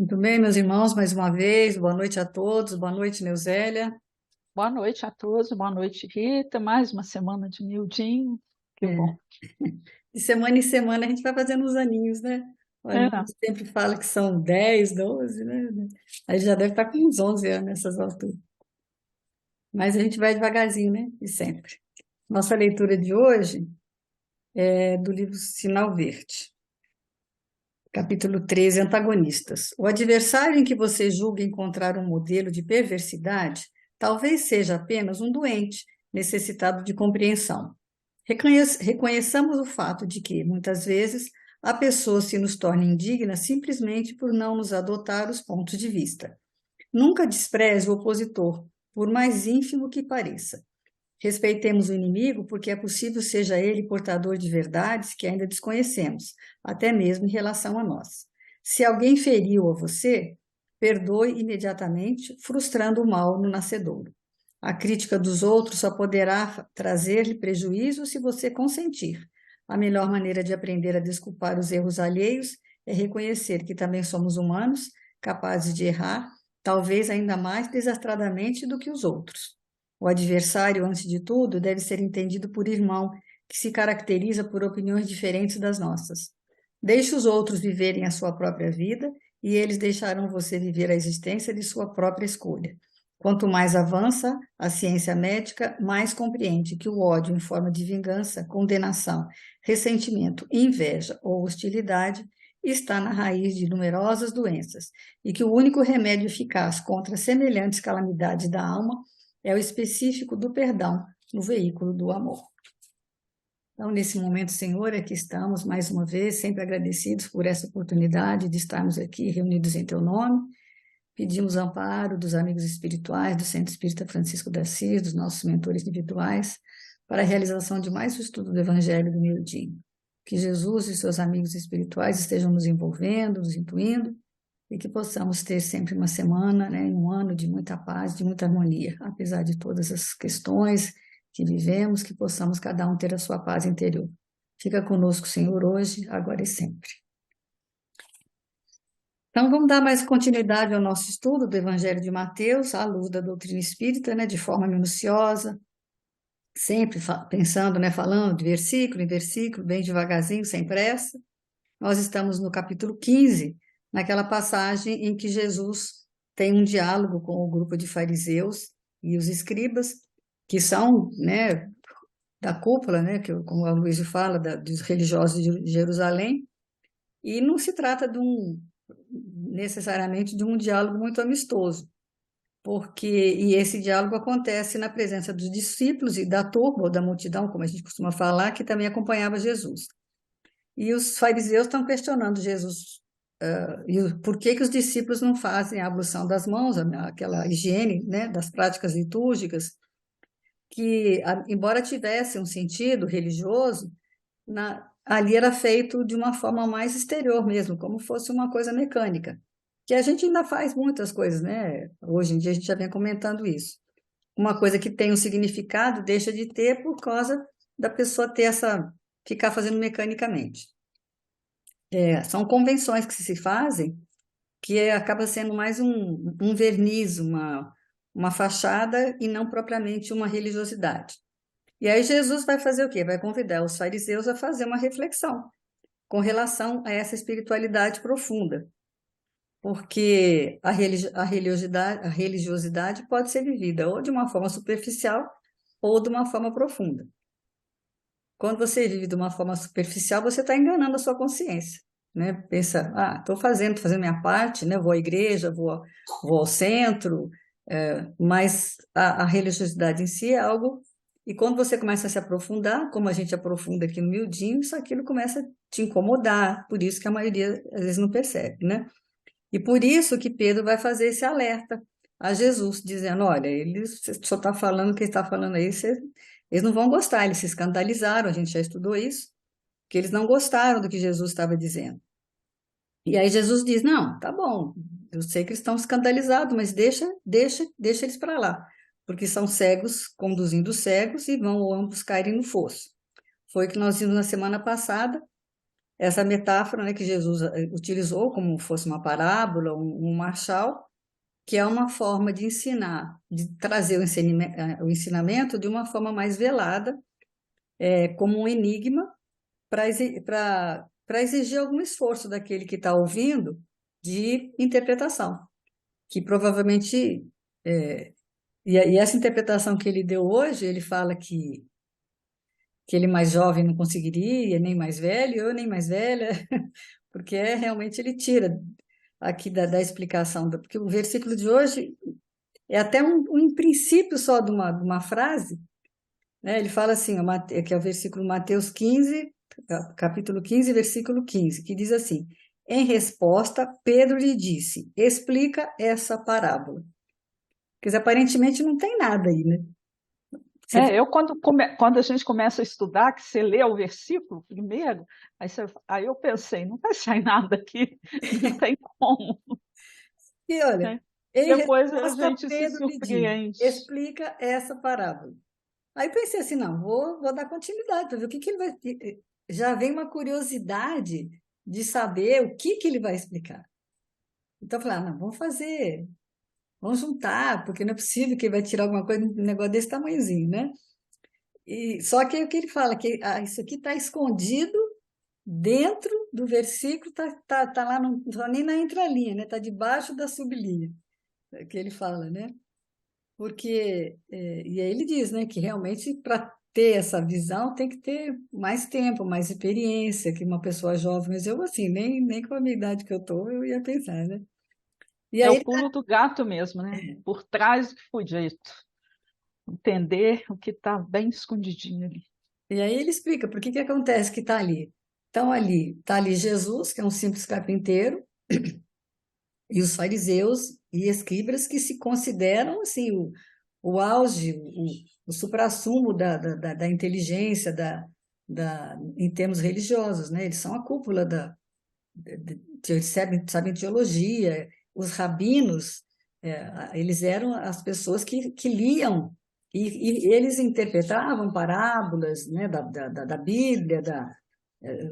Muito bem, meus irmãos, mais uma vez, boa noite a todos, boa noite, Neusélia. Boa noite a todos, boa noite, Rita. Mais uma semana de miudinho. Que É, bom. de semana em semana a gente vai fazendo uns aninhos, né? Olha, a É, gente sempre fala que são 10, 12, né? Aí já deve estar com uns 11 anos nessas alturas. Mas a gente vai devagarzinho, né? E sempre. Nossa leitura de hoje é do livro Sinal Verde, capítulo 13, Antagonistas. O adversário em que você julga encontrar um modelo de perversidade talvez seja apenas um doente necessitado de compreensão. Reconheçamos o fato de que, muitas vezes, a pessoa se nos torna indigna simplesmente por não nos adotar os pontos de vista. Nunca despreze o opositor, por mais ínfimo que pareça. Respeitemos o inimigo porque é possível seja ele portador de verdades que ainda desconhecemos, até mesmo em relação a nós. Se alguém feriu a você, perdoe imediatamente, frustrando o mal no nascedouro. A crítica dos outros só poderá trazer-lhe prejuízo se você consentir. A melhor maneira de aprender a desculpar os erros alheios é reconhecer que também somos humanos, capazes de errar, talvez ainda mais desastradamente do que os outros. O adversário, antes de tudo, deve ser entendido por irmão, que se caracteriza por opiniões diferentes das nossas. Deixe os outros viverem a sua própria vida e eles deixarão você viver a existência de sua própria escolha. Quanto mais avança a ciência médica, mais compreende que o ódio em forma de vingança, condenação, ressentimento, inveja ou hostilidade está na raiz de numerosas doenças e que o único remédio eficaz contra semelhantes calamidades da alma é o específico do perdão no veículo do amor. Então, nesse momento, Senhor, aqui estamos mais uma vez, sempre agradecidos por essa oportunidade de estarmos aqui reunidos em Teu nome. Pedimos amparo dos amigos espirituais do Centro Espírita Francisco de Assis, dos nossos mentores individuais, para a realização de mais um estudo do Evangelho do Meio Dia. Que Jesus e seus amigos espirituais estejam nos envolvendo, nos intuindo, e que possamos ter sempre uma semana, né, um ano de muita paz, de muita harmonia, apesar de todas as questões que vivemos, que possamos cada um ter a sua paz interior. Fica conosco, Senhor, hoje, agora e sempre. Então, vamos dar mais continuidade ao nosso estudo do Evangelho de Mateus, à luz da doutrina espírita, né, de forma minuciosa, sempre pensando, né, falando de versículo em versículo, bem devagarzinho, sem pressa. Nós estamos no capítulo 15, naquela passagem em que Jesus tem um diálogo com o grupo de fariseus e os escribas, que são, né, da cúpula, né, que, como a Luísa fala, dos religiosos de Jerusalém, e não se trata necessariamente de um diálogo muito amistoso, e esse diálogo acontece na presença dos discípulos e da turba, ou da multidão, como a gente costuma falar, que também acompanhava Jesus. E os fariseus estão questionando Jesus, por que que os discípulos não fazem a ablução das mãos, aquela higiene, né, das práticas litúrgicas, que, embora tivesse um sentido religioso, ali era feito de uma forma mais exterior mesmo, como fosse uma coisa mecânica, que a gente ainda faz muitas coisas, né? Hoje em dia a gente já vem comentando isso. Uma coisa que tem um significado deixa de ter por causa da pessoa ficar fazendo mecanicamente. São convenções que se fazem que acaba sendo mais um verniz, uma fachada e não propriamente uma religiosidade. E aí Jesus vai fazer o quê? Vai convidar os fariseus a fazer uma reflexão com relação a essa espiritualidade profunda, porque a religiosidade pode ser vivida ou de uma forma superficial ou de uma forma profunda. Quando você vive de uma forma superficial, você está enganando a sua consciência, né? Pensa, estou fazendo minha parte, né? Vou à igreja, vou ao centro, mas a religiosidade em si é algo. E quando você começa a se aprofundar, como a gente aprofunda aqui no miudinho, isso aquilo começa a te incomodar, por isso que a maioria às vezes não percebe, né? E por isso que Pedro vai fazer esse alerta a Jesus, dizendo: olha, ele só está falando o que está falando aí, eles não vão gostar, eles se escandalizaram, a gente já estudou isso, que eles não gostaram do que Jesus estava dizendo. E aí Jesus diz: não, tá bom, eu sei que eles estão escandalizados, mas deixa eles para lá, porque são cegos conduzindo cegos e vão ambos caírem no fosso. Foi o que nós vimos na semana passada, essa metáfora, né, que Jesus utilizou como fosse uma parábola, um machal, que é uma forma de ensinar, de trazer o ensinamento de uma forma mais velada, como um enigma, para exigir algum esforço daquele que está ouvindo de interpretação, que provavelmente, e essa interpretação que ele deu hoje, ele fala que ele mais jovem não conseguiria, nem mais velho, eu nem mais velha, porque realmente ele tira aqui da explicação, porque o versículo de hoje é até um princípio só de uma frase, né? Ele fala assim, que é o versículo Mateus 15, capítulo 15, versículo 15, que diz assim: em resposta, Pedro lhe disse: explica essa parábola. Quer dizer, aparentemente não tem nada aí, né? Você Eu quando a gente começa a estudar, que você lê o versículo primeiro, aí eu pensei, não vai sair nada aqui, não tem como, E olha, né? em Depois a resposta, gente se Pedro lhe diz: surpreende. explica essa parábola. Aí pensei assim, não, vou dar continuidade para ver o que ele vai. Já vem uma curiosidade de saber o que ele vai explicar. Então eu falei, não, vamos juntar, porque não é possível que ele vai tirar alguma coisa de um negócio desse tamanhozinho, né? E, só que é o que ele fala, que isso aqui está escondido dentro do versículo, tá lá, não está nem na entrelinha, né? Está debaixo da sublinha, que ele fala, né? Porque, e aí ele diz, né, que realmente para ter essa visão tem que ter mais tempo, mais experiência que uma pessoa jovem, mas eu assim, nem com a minha idade que eu tô, eu ia pensar, né? E É aí, o pulo do gato mesmo, né? Por trás do que foi dito. Entender o que está bem escondidinho ali. ele explica por que acontece que está ali. Então está ali Jesus, que é um simples carpinteiro, e os fariseus e escribas que se consideram assim o auge, o suprassumo da inteligência em termos religiosos, né? Eles são a cúpula eles sabem teologia, os rabinos, eles eram as pessoas que liam e eles interpretavam parábolas, né, da Bíblia,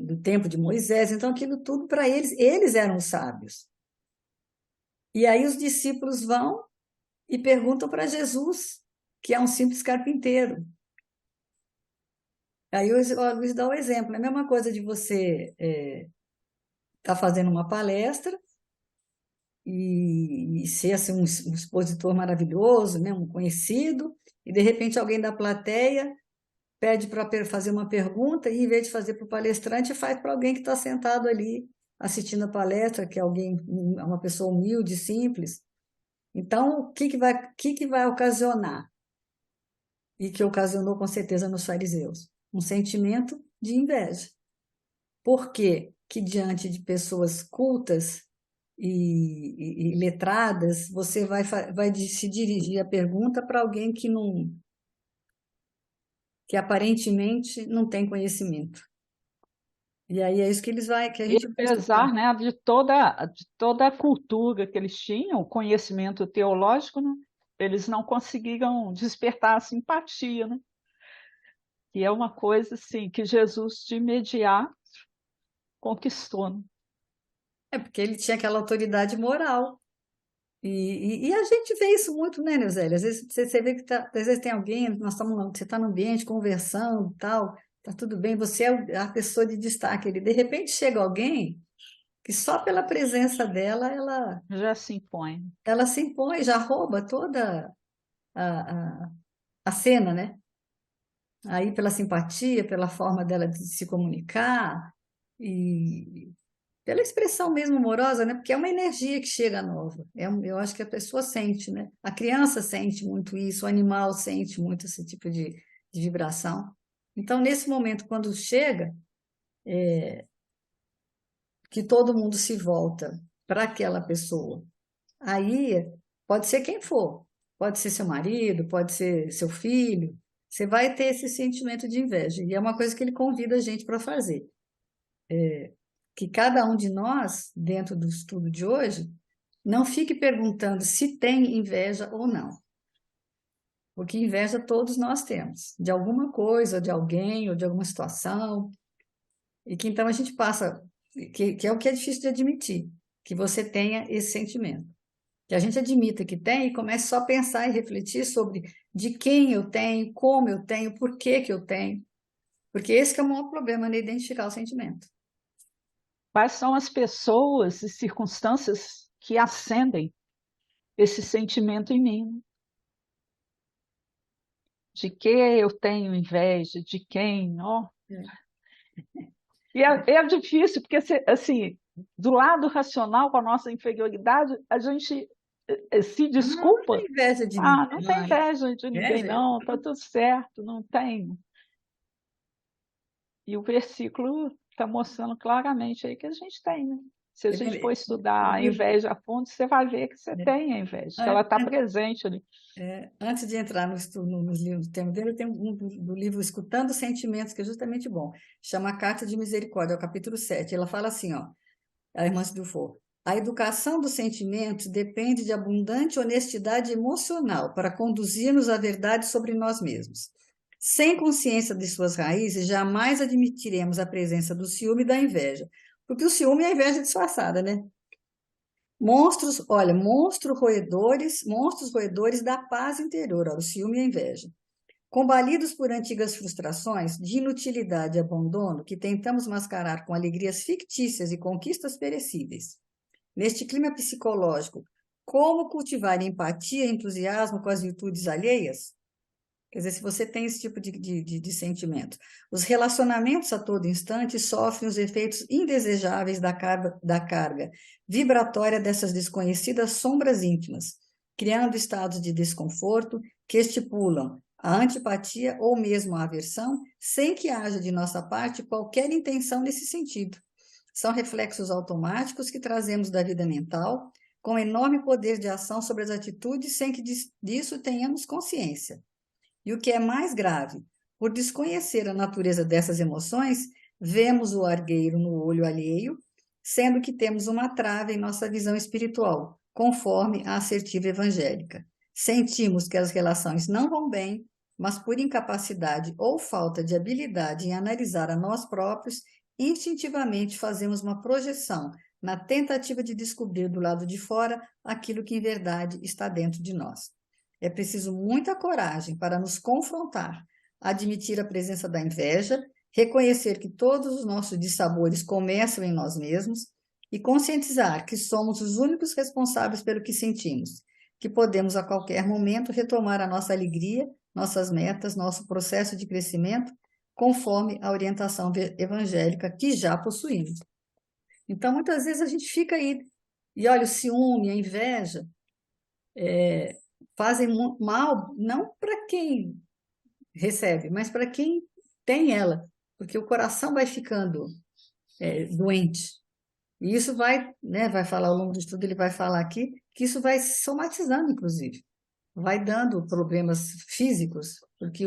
do tempo de Moisés, então aquilo tudo para eles eram os sábios. E aí os discípulos vão e perguntam para Jesus, que é um simples carpinteiro. Aí o Luiz dá o exemplo, é a mesma coisa de você estar fazendo uma palestra e ser assim, um expositor maravilhoso, né, um conhecido, e de repente alguém da plateia pede para fazer uma pergunta e em vez de fazer para o palestrante, faz para alguém que está sentado ali assistindo a palestra, que é uma pessoa humilde, simples. Então, o que vai ocasionar? E que ocasionou com certeza nos fariseus um sentimento de inveja. Por quê? Que diante de pessoas cultas e letradas, você vai se dirigir a pergunta para alguém que aparentemente não tem conhecimento. E aí é isso que a E gente vai estudar. apesar, né, de toda a cultura que eles tinham, o conhecimento teológico, né, eles não conseguiram despertar a simpatia, né? Que é uma coisa assim que Jesus de imediato conquistou, né? É porque ele tinha aquela autoridade moral. E a gente vê isso muito, né, Neusélia? Às vezes você vê que às vezes tem alguém, você está no ambiente conversando, tal, tá tudo bem, você é a pessoa de destaque. De repente chega alguém que só pela presença dela, Já se impõe. ela se impõe, já rouba toda a, a, a cena, né? Aí pela simpatia, pela forma dela de se comunicar e pela expressão mesmo amorosa, né? Porque é uma energia que chega nova. Eu acho que a pessoa sente, né? A criança sente muito isso, o animal sente muito esse tipo de vibração. Então, nesse momento, quando chega, que todo mundo se volta para aquela pessoa, aí pode ser quem for, pode ser seu marido, pode ser seu filho, você vai ter esse sentimento de inveja. E é uma coisa que ele convida a gente para fazer. Que cada um de nós, dentro do estudo de hoje, não fique perguntando se tem inveja ou não, porque inveja todos nós temos, de alguma coisa, de alguém, ou de alguma situação. E que então a gente passa, que é o que é difícil de admitir, que você tenha esse sentimento. Que a gente admita que tem e comece só a pensar e refletir sobre de quem eu tenho, como eu tenho, por que que eu tenho. Porque esse que é o maior problema, né? Identificar o sentimento. Quais são as pessoas e circunstâncias que acendem esse sentimento em mim? De que eu tenho inveja? De quem? Ó. É. E é difícil, porque, assim, do lado racional, com a nossa inferioridade, a gente se Ah, não desculpa. tem inveja de Ah, ninguém. não tem Ah, inveja de ninguém, inveja? não, tá tudo certo, não tem. E o versículo está mostrando claramente aí que a gente tem, né? Se a gente for estudar a inveja a fundo, você vai ver que você tem a inveja, que ela está presente ali. Antes de entrar no estudo, nos livros do tema dele, tem um do livro Escutando os Sentimentos, que é justamente bom. Chama Carta de Misericórdia, é o capítulo 7. Ela fala assim, ó, a irmã Dufour: a educação dos sentimentos depende de abundante honestidade emocional para conduzir-nos à verdade sobre nós mesmos. Sem consciência de suas raízes, jamais admitiremos a presença do ciúme e da inveja. Porque o ciúme é a inveja disfarçada, né? Monstros, olha, monstros roedores da paz interior, ó, o ciúme e a inveja. Combalidos por antigas frustrações de inutilidade e abandono que tentamos mascarar com alegrias fictícias e conquistas perecíveis. Neste clima psicológico, como cultivar empatia e entusiasmo com as virtudes alheias? Quer dizer, se você tem esse tipo de sentimento. Os relacionamentos a todo instante sofrem os efeitos indesejáveis da carga vibratória dessas desconhecidas sombras íntimas, criando estados de desconforto que estipulam a antipatia ou mesmo a aversão, sem que haja de nossa parte qualquer intenção nesse sentido. São reflexos automáticos que trazemos da vida mental, com enorme poder de ação sobre as atitudes, sem que disso tenhamos consciência. E o que é mais grave, por desconhecer a natureza dessas emoções, vemos o argueiro no olho alheio, sendo que temos uma trave em nossa visão espiritual, conforme a assertiva evangélica. Sentimos que as relações não vão bem, mas por incapacidade ou falta de habilidade em analisar a nós próprios, instintivamente fazemos uma projeção na tentativa de descobrir do lado de fora aquilo que em verdade está dentro de nós. É preciso muita coragem para nos confrontar, admitir a presença da inveja, reconhecer que todos os nossos dissabores começam em nós mesmos e conscientizar que somos os únicos responsáveis pelo que sentimos, que podemos a qualquer momento retomar a nossa alegria, nossas metas, nosso processo de crescimento, conforme a orientação evangélica que já possuímos. Então, muitas vezes a gente fica aí, e olha, o ciúme, a inveja, fazem mal não para quem recebe, mas para quem tem ela, porque o coração vai ficando doente. E isso vai, né, vai falar ao longo do estudo, ele vai falar aqui, que isso vai somatizando, inclusive, vai dando problemas físicos, porque,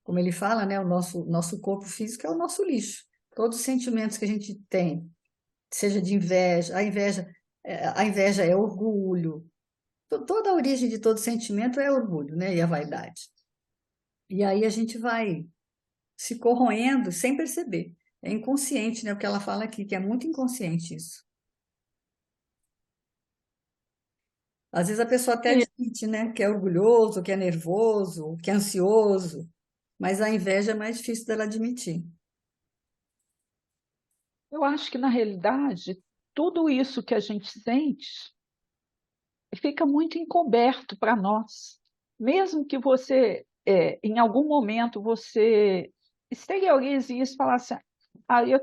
como ele fala, né, o nosso corpo físico é o nosso lixo. Todos os sentimentos que a gente tem, seja de inveja, a inveja é orgulho, toda a origem de todo sentimento é orgulho, né? E a vaidade. E aí a gente vai se corroendo sem perceber. É inconsciente, né? O que ela fala aqui, que é muito inconsciente isso. Às vezes a pessoa até E admite, né? Que é orgulhoso, que é nervoso, que é ansioso, mas a inveja é mais difícil dela admitir. eu acho que, na realidade, tudo isso que a gente sente fica muito encoberto para nós. Mesmo que você, em algum momento, você exteriorize isso e fale assim, ah, eu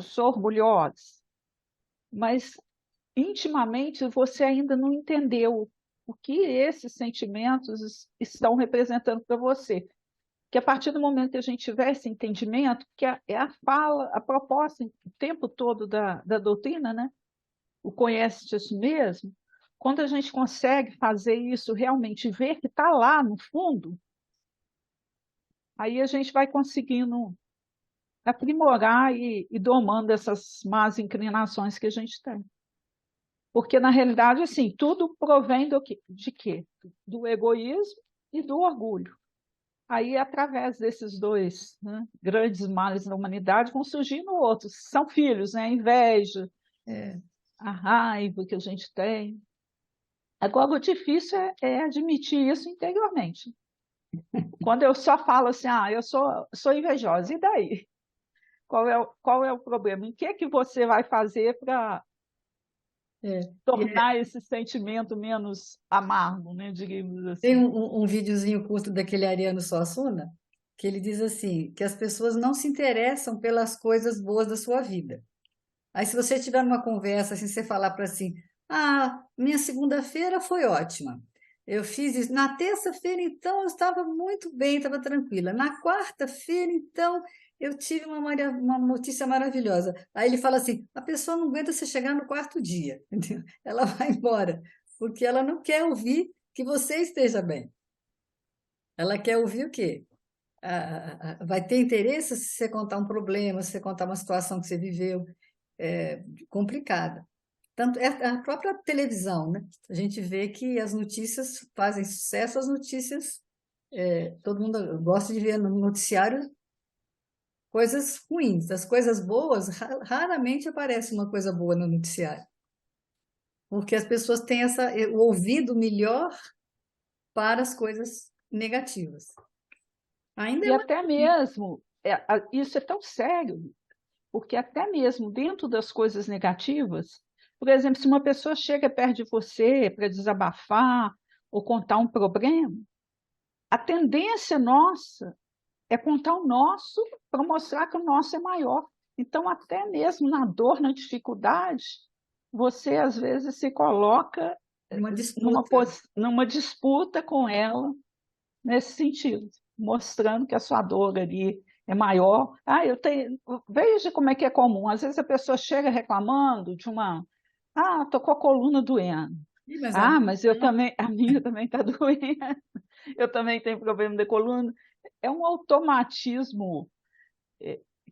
sou orgulhosa, mas intimamente você ainda não entendeu o que esses sentimentos estão representando para você. Que a partir do momento que a gente tiver esse entendimento, que é a fala, a proposta o tempo todo da doutrina, né? O conhece-te a si mesmo, quando a gente consegue fazer isso realmente, ver que está lá no fundo, aí a gente vai conseguindo aprimorar e domando essas más inclinações que a gente tem. Porque, na realidade, assim, tudo provém de quê? Do egoísmo e do orgulho. Aí, através desses dois, né, grandes males da humanidade, vão surgindo outros. São filhos, né? A inveja, É, a raiva que a gente tem. Agora, o difícil é admitir isso interiormente. Quando eu só falo assim, eu sou invejosa, e daí? Qual é o problema? O que é que você vai fazer para é. tornar esse sentimento menos amargo, né? Digamos Tem assim. um videozinho curto daquele Ariano Suassuna, que ele diz assim, que as pessoas não se interessam pelas coisas boas da sua vida. Aí, se você tiver numa conversa, assim, você falar para assim, minha segunda-feira foi ótima. Eu fiz isso. Na terça-feira, então, eu estava muito bem, estava tranquila. Na quarta-feira, então, eu tive uma notícia maravilhosa. Aí ele fala assim, a pessoa não aguenta você chegar no quarto dia, entendeu? Ela vai embora, porque ela não quer ouvir que você esteja bem. Ela quer ouvir o quê? Vai ter interesse se você contar um problema, se você contar uma situação que você viveu complicada. Tanto é a própria televisão, né? A gente vê que as notícias fazem sucesso, as notícias, todo mundo gosta de ver no noticiário coisas ruins. As coisas boas, raramente aparece uma coisa boa no noticiário, porque as pessoas têm o ouvido melhor para as coisas negativas. Ainda é E uma. até mesmo, isso é tão sério, porque até mesmo dentro das coisas negativas, por exemplo, se uma pessoa chega perto de você para desabafar ou contar um problema, a tendência nossa é contar o nosso para mostrar que o nosso é maior. Então, até mesmo na dor, na dificuldade, você às vezes se coloca Uma numa, disputa. numa disputa com ela nesse sentido, mostrando que a sua dor ali é maior. Eu tenho, veja como é que é comum. Às vezes a pessoa chega reclamando de uma, tô com a coluna doendo. Ih, mas a minha Mas eu também, a minha também está doendo. Eu também tenho problema de coluna. É um automatismo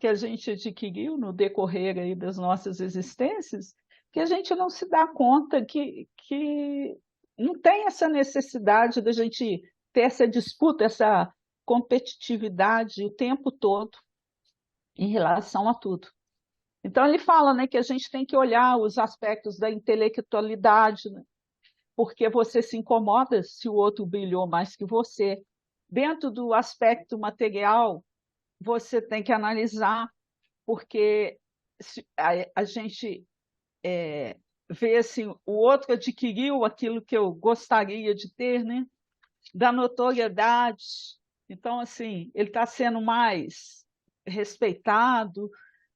que a gente adquiriu no decorrer aí das nossas existências, que a gente não se dá conta que não tem essa necessidade da gente ter essa disputa, essa competitividade o tempo todo em relação a tudo. Então ele fala, né, que a gente tem que olhar os aspectos da intelectualidade, né, porque você se incomoda se o outro brilhou mais que você. Dentro do aspecto material, você tem que analisar porque a gente vê assim, o outro adquiriu aquilo que eu gostaria de ter, né? Da notoriedade. Então, assim, ele está sendo mais respeitado,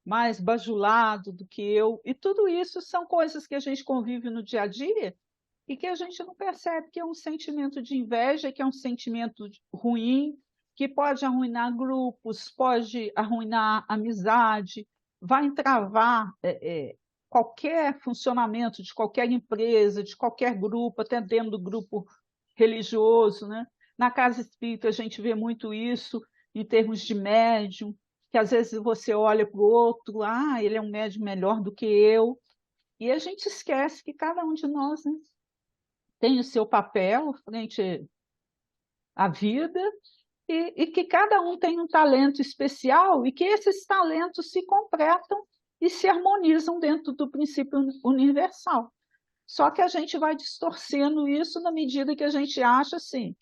mais bajulado do que eu. E tudo isso são coisas que a gente convive no dia a dia e que a gente não percebe que é um sentimento de inveja, que é um sentimento ruim, que pode arruinar grupos, pode arruinar amizade, vai entravar qualquer funcionamento de qualquer empresa, de qualquer grupo, até dentro do grupo religioso, né? Na casa espírita a gente vê muito isso em termos de médium, que às vezes você olha para o outro, ele é um médium melhor do que eu, e a gente esquece que cada um de nós, né, tem o seu papel frente à vida e que cada um tem um talento especial e que esses talentos se completam e se harmonizam dentro do princípio universal. Só que a gente vai distorcendo isso na medida que a gente acha assim,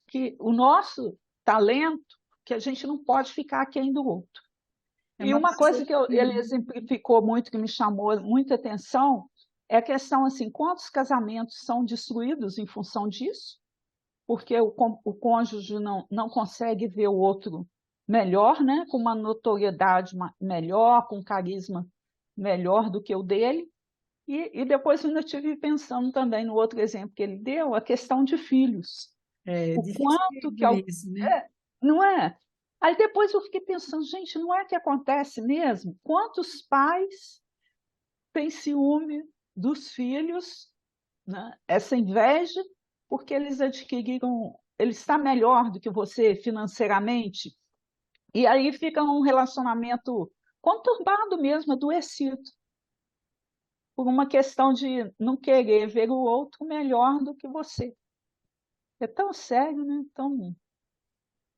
que o nosso talento, que a gente não pode ficar aquém do outro. É E uma uma coisa coisa que ele que exemplificou muito, que me chamou muita atenção, é a questão assim, quantos casamentos são destruídos em função disso? Porque o cônjuge não consegue ver o outro melhor, né? Com uma notoriedade melhor, com um carisma melhor do que o dele. E depois eu ainda estive pensando também no outro exemplo que ele deu, a questão de filhos. é O difícil quanto que ver isso, né? não é? Aí depois eu fiquei pensando, gente, não é que acontece mesmo? Quantos pais têm ciúme dos filhos, né? Essa inveja, porque eles adquiriram, ele está melhor do que você financeiramente, e aí fica um relacionamento conturbado mesmo, adoecido, por uma questão de não querer ver o outro melhor do que você. É tão sério, né? Tão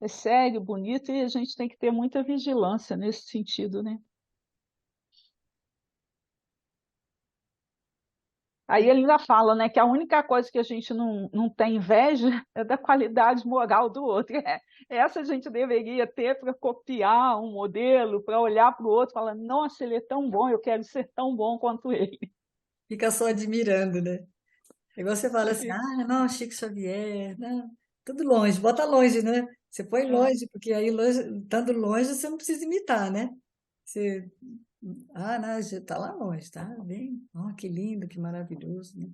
é sério, bonito, e a gente tem que ter muita vigilância nesse sentido, né? Aí ele ainda fala, né, que a única coisa que a gente não tem inveja é da qualidade moral do outro. Essa a gente deveria ter para copiar um modelo, para olhar para o outro e falar, nossa, ele é tão bom, eu quero ser tão bom quanto ele. Fica só admirando, né? Igual você fala assim, E, ah, não, Chico Xavier, não, tudo longe, bota longe, né? Você põe é, longe, porque aí, longe, estando longe, você não precisa imitar, né? Você, ah, não, já tá lá longe, tá? Bem, ó, que lindo, que maravilhoso, né?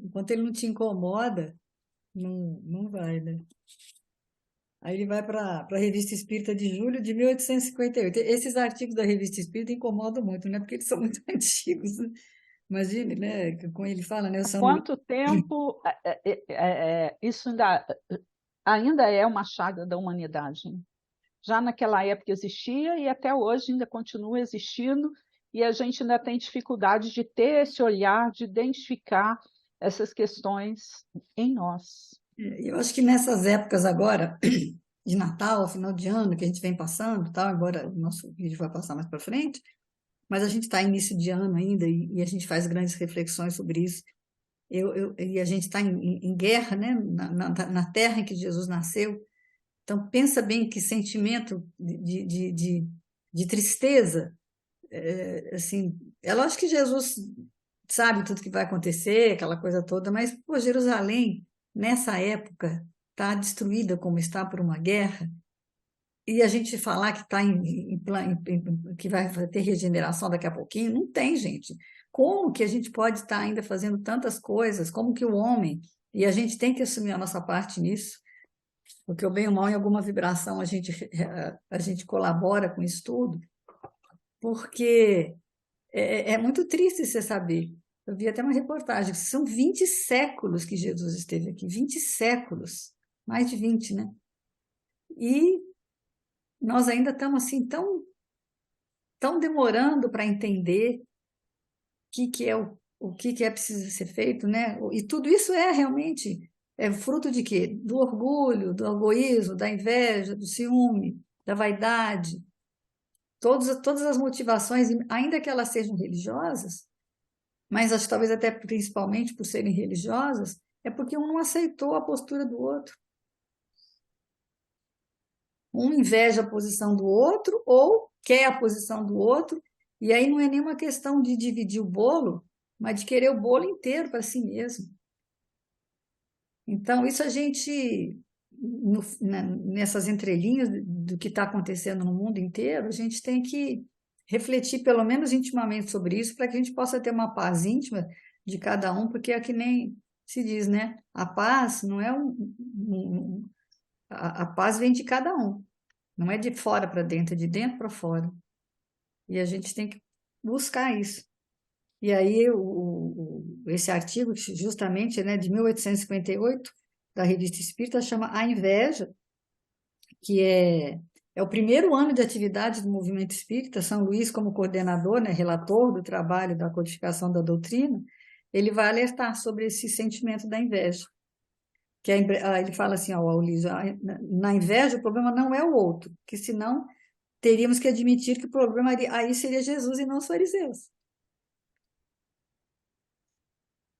Enquanto ele não te incomoda, não vai, né? Aí ele vai para a Revista Espírita de julho de 1858. Esses artigos da Revista Espírita incomodam muito, né? Porque eles são muito antigos, né? Imagine, né? Com ele fala, né? O há São Luís. quanto tempo isso ainda é uma chaga da humanidade, né? Já naquela época existia e até hoje ainda continua existindo, e a gente ainda tem dificuldade de ter esse olhar, de identificar essas questões em nós. Eu acho que nessas épocas agora, de Natal, final de ano, que a gente vem passando, tal, embora o nosso vídeo vai passar mais para frente, mas a gente está início de ano ainda e a gente faz grandes reflexões sobre isso. E a gente está em guerra, né? Na terra em que Jesus nasceu. Então, pensa bem que sentimento de tristeza, assim, é lógico que Jesus sabe tudo que vai acontecer, aquela coisa toda, mas, pô, Jerusalém, nessa época, está destruída como está por uma guerra, e a gente falar que está que vai ter regeneração daqui a pouquinho, não tem, gente. Como que a gente pode estar ainda fazendo tantas coisas? Como que o homem, e a gente tem que assumir a nossa parte nisso, porque o bem ou o mal, em alguma vibração, a gente colabora com isso tudo, porque é muito triste você saber. Eu vi até uma reportagem, que são 20 séculos que Jesus esteve aqui, 20 séculos, mais de 20, né? E nós ainda estamos assim tão demorando para entender que é o que é preciso ser feito, né? E tudo isso é realmente fruto de quê? Do orgulho, do egoísmo, da inveja, do ciúme, da vaidade, todas as motivações, ainda que elas sejam religiosas, mas acho que talvez até principalmente por serem religiosas, é porque um não aceitou a postura do outro. Um inveja a posição do outro ou quer a posição do outro, e aí não é nenhuma questão de dividir o bolo, mas de querer o bolo inteiro para si mesmo. Então, isso a gente, nessas entrelinhas do que está acontecendo no mundo inteiro, a gente tem que refletir, pelo menos intimamente, sobre isso, para que a gente possa ter uma paz íntima de cada um, porque é que nem se diz, né? A paz não é a paz vem de cada um, não é de fora para dentro, é de dentro para fora. E a gente tem que buscar isso. E aí, esse artigo, justamente, né, de 1858, da Revista Espírita, chama A Inveja, que é o primeiro ano de atividade do movimento espírita, São Luís, como coordenador, né, relator do trabalho da codificação da doutrina, ele vai alertar sobre esse sentimento da inveja. Ele fala assim, ó, Lísio, na inveja o problema não é o outro, que senão teríamos que admitir que o problema aí seria Jesus e não os fariseus.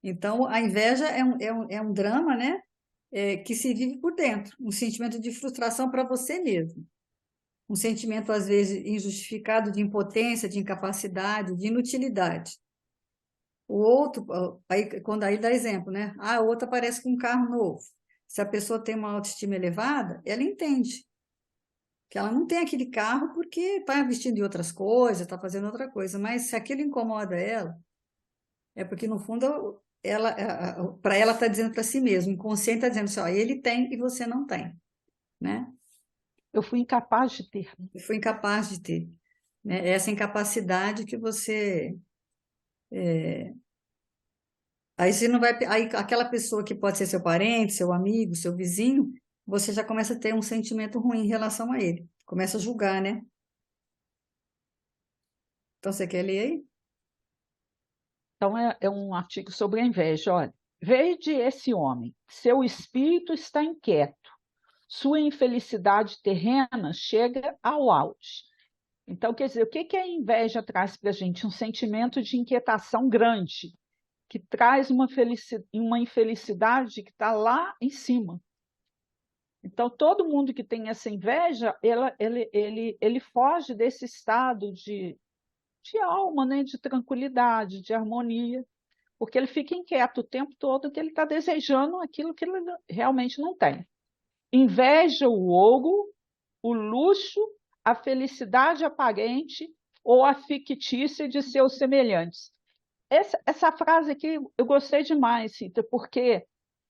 Então, a inveja é um drama, né? Que se vive por dentro, um sentimento de frustração para você mesmo, um sentimento, às vezes, injustificado de impotência, de incapacidade, de inutilidade. O outro, aí dá exemplo, né? Ah, o outro aparece com um carro novo. Se a pessoa tem uma autoestima elevada, ela entende que ela não tem aquele carro porque está vestindo de outras coisas, está fazendo outra coisa, mas se aquilo incomoda ela, é porque, no fundo, para ela está dizendo para si mesma, o inconsciente está dizendo assim, ó, ele tem e você não tem, né? Eu fui incapaz de ter. E foi incapaz de ter, né? Essa incapacidade que você, aí você não vai, aí aquela pessoa que pode ser seu parente, seu amigo, seu vizinho, você já começa a ter um sentimento ruim em relação a ele, começa a julgar, né? Então você quer ler aí? Então, é um artigo sobre a inveja. Olha, vede esse homem, seu espírito está inquieto, sua infelicidade terrena chega ao auge. Então, quer dizer, o que a inveja traz para a gente? Um sentimento de inquietação grande, que traz uma infelicidade que está lá em cima. Então, todo mundo que tem essa inveja, ele foge desse estado de alma, né? De tranquilidade, de harmonia, porque ele fica inquieto o tempo todo que ele está desejando aquilo que ele realmente não tem. Inveja o ouro, o luxo, a felicidade aparente ou a fictícia de seus semelhantes. Essa frase aqui eu gostei demais, Cita, porque,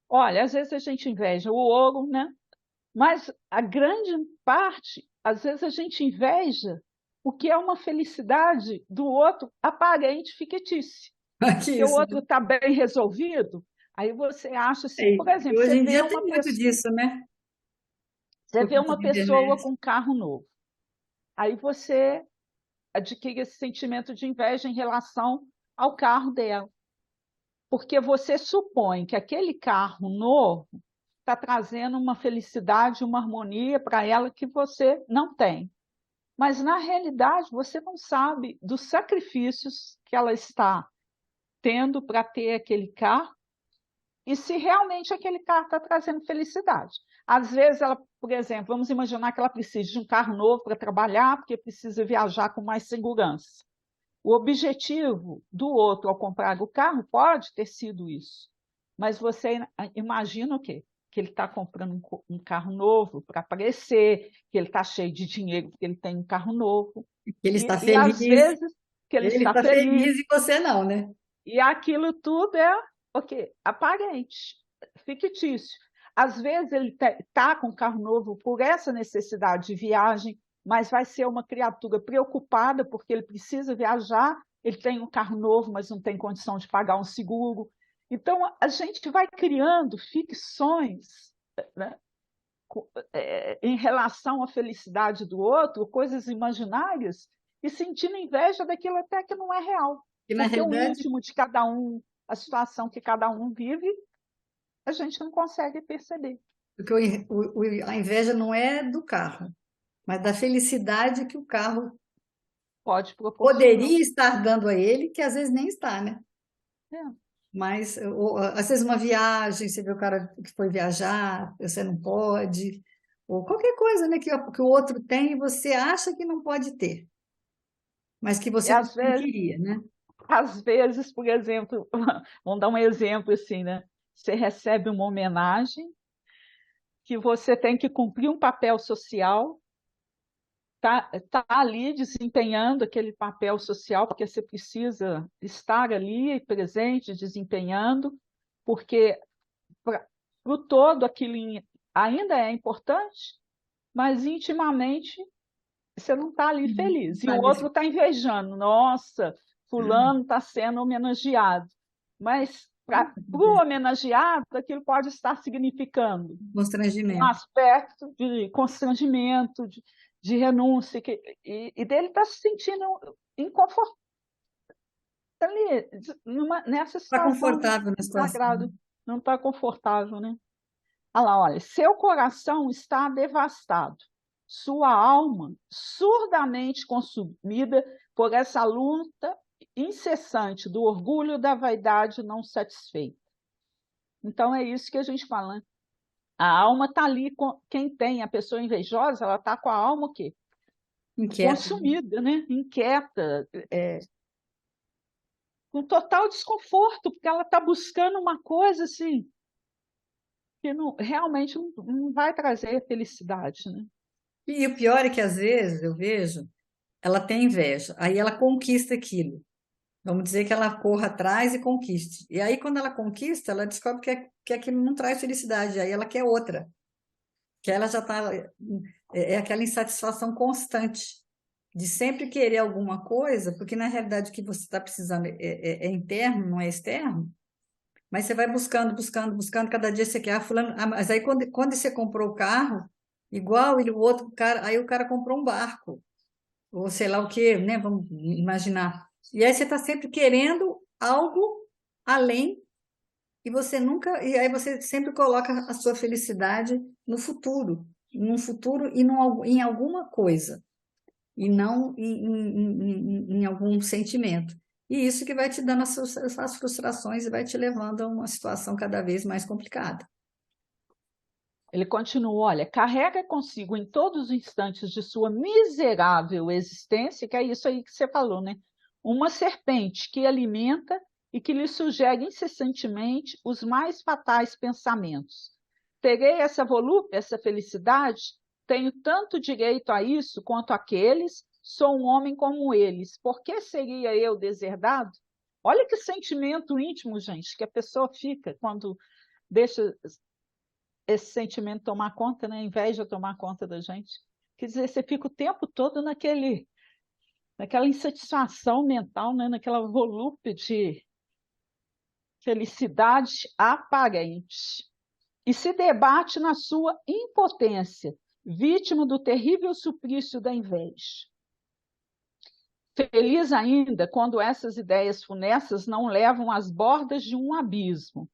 olha, às vezes a gente inveja o ouro, né? Mas a grande parte, às vezes a gente inveja o que é uma felicidade do outro aparente fictícia. Que Que o isso, outro né? está bem resolvido, aí você acha assim, por E exemplo, hoje em dia tem muito disso, né? você Por vê conta uma da pessoa internet. com um carro novo, aí você adquire esse sentimento de inveja em relação ao carro dela, porque você supõe que aquele carro novo está trazendo uma felicidade, uma harmonia para ela que você não tem. Mas, na realidade, você não sabe dos sacrifícios que ela está tendo para ter aquele carro e se realmente aquele carro está trazendo felicidade. Às vezes, ela, por exemplo, vamos imaginar que ela precisa de um carro novo para trabalhar, porque precisa viajar com mais segurança. O objetivo do outro ao comprar o carro pode ter sido isso, mas você imagina o quê? Que ele está comprando um carro novo para aparecer, que ele está cheio de dinheiro porque ele tem um carro novo, Ele está e às feliz, vezes que ele ele está está feliz, feliz e você não, né? e aquilo tudo é o quê? Aparente, fictício. Às vezes ele está com um carro novo por essa necessidade de viagem, mas vai ser uma criatura preocupada porque ele precisa viajar, ele tem um carro novo, mas não tem condição de pagar um seguro. Então, a gente vai criando ficções, né, em relação à felicidade do outro, coisas imaginárias, e sentindo inveja daquilo até que não é real. Que na Porque o realidade, íntimo de cada um, a situação que cada um vive, a gente não consegue perceber. porque a inveja não é do carro, mas da felicidade que o carro Pode proporcionar. poderia estar dando a ele, que às vezes nem está, né? É. Mas ou, às vezes uma viagem, você vê o cara que foi viajar, você não pode, ou qualquer coisa, né, que o outro tem e você acha que não pode ter, mas que E você às também vezes, queria, né? por exemplo, vamos dar um exemplo assim, né? Você recebe uma homenagem que você tem que cumprir um papel social, tá ali desempenhando aquele papel social, porque você precisa estar ali presente, desempenhando, porque para o todo aquilo ainda é importante, mas intimamente você não está ali feliz. E o Sabe, outro está invejando, nossa, fulano está sendo homenageado. Mas para o homenageado, aquilo pode estar significando um constrangimento. aspecto de constrangimento, de renúncia, e dele está se sentindo inconfortável ali, nessa Está situação de confortável na situação. desagrado, não está confortável, né? Olha lá, olha, seu coração está devastado, sua alma surdamente consumida por essa luta incessante do orgulho da vaidade não satisfeita. Então é isso que a gente fala, né? A alma está ali, quem tem a pessoa invejosa, ela está com a alma o quê? Inquieto. Consumida, né? Inquieta, com total desconforto, porque ela está buscando uma coisa assim que não, realmente não vai trazer felicidade, né? E o pior é que às vezes eu vejo, ela tem inveja, aí ela conquista aquilo. Vamos dizer que ela corra atrás e conquiste. E aí, quando ela conquista, ela descobre que aquilo não traz felicidade, aí ela quer outra. Que ela já está. É aquela insatisfação constante de sempre querer alguma coisa, porque na realidade o que você está precisando é interno, não é externo. Mas você vai buscando, buscando, buscando, cada dia você quer, fulano, mas aí quando você comprou o carro, igual ele, o outro cara, aí o cara comprou um barco, ou sei lá o quê, né? Vamos imaginar. E aí você está sempre querendo algo além, e você nunca, e aí você sempre coloca a sua felicidade num futuro e em alguma coisa, e não em algum sentimento. E isso que vai te dando as frustrações e vai te levando a uma situação cada vez mais complicada. Ele continua, olha, carrega consigo em todos os instantes de sua miserável existência, que é isso aí que você falou, né? Uma serpente que alimenta e que lhe sugere incessantemente os mais fatais pensamentos. Terei essa volúpia, essa felicidade? Tenho tanto direito a isso quanto aqueles? Sou um homem como eles. Por que seria eu deserdado? Olha que sentimento íntimo, gente, que a pessoa fica quando deixa esse sentimento tomar conta, né? A inveja tomar conta da gente. Quer dizer, você fica o tempo todo naquela insatisfação mental, né? Naquela volúpia de felicidade aparente. E se debate na sua impotência, vítima do terrível suplício da inveja. Feliz ainda quando essas ideias funestas não levam às bordas de um abismo.